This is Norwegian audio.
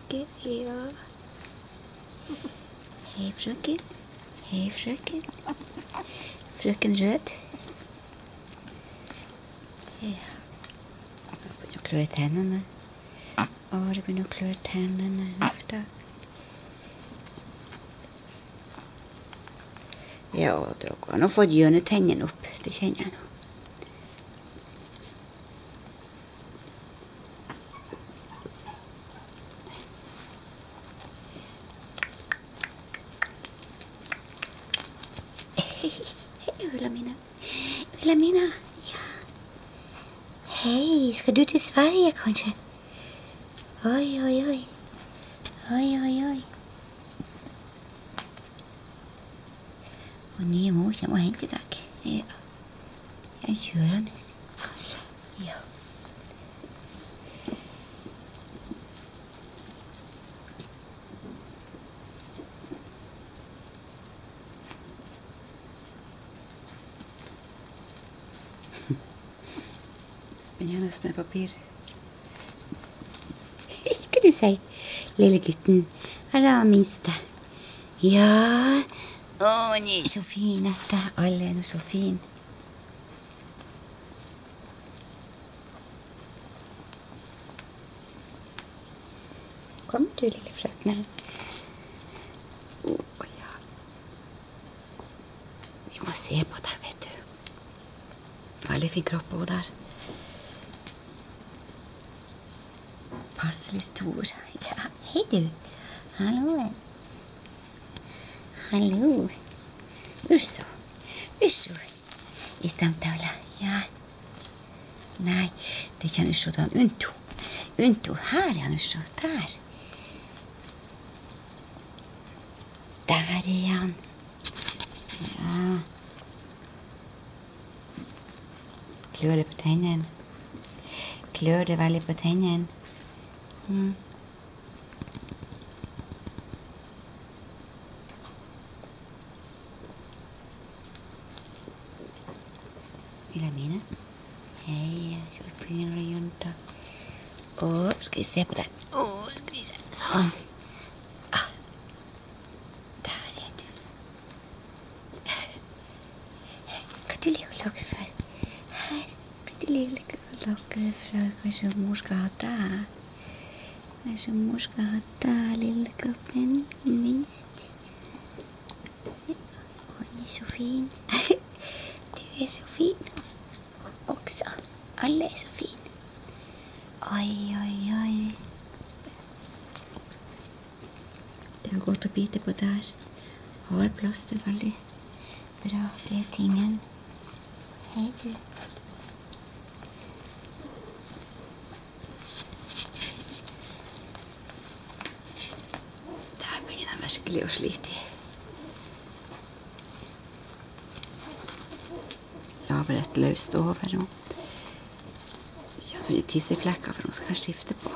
vakker, ja. Hei, frøken. Hei, frøken. Frøken Rød. Ja. Nå begynner å klø i tennene. Det begynner å klø i tennene. Uff da. Ja, da går han å få hjørnetennene opp. Det kjenner jeg nå. Wilhelmina, ja. Hei, skal du til Sverige, kanskje? Oi, oi, oi. Oi, oi, oi. Og nye mor kommer og henter deg. Ja. Jeg kjører han, kanskje. Ja. Spennende med papir. Hva du sier, lille gutten? Hva er det minste? Ja. Han er så fin, dette. Alle er nå så fin. Kom du, lille frøken. Ja. Vi må se på deg, vet du. Veldig fin kropp på der. Passelig stor. Ja, hei du. Hallo. Hallo. Usso. Usso. I stamtavla. Ja. Nei, det er ikke han Usso, det er han Unto. Unto, her er han Usso. Der. Der er han. Ja. Klør det på tennene. Klør det veldig på tennene. Wilhelmina. Hei, så fin jenta. Skal vi se på den? Skal vi se. Sånn. Der er du. Hva du liker å lage for? Her. Hva du liker å lage for? Kanskje mor skal ha deg? Kanskje mor skal ha deg, lille kroppen, minst. Han er så fin. Du er så fin. Også. Alle er så fin. Oi, oi, oi. Det er godt å bite på der. Har plass til veldig bra. Det er tingen. Hei, du. Virkelig å slite i. Lager et løst over og ikke har sånne tisseflekker for noen skal jeg skifte på.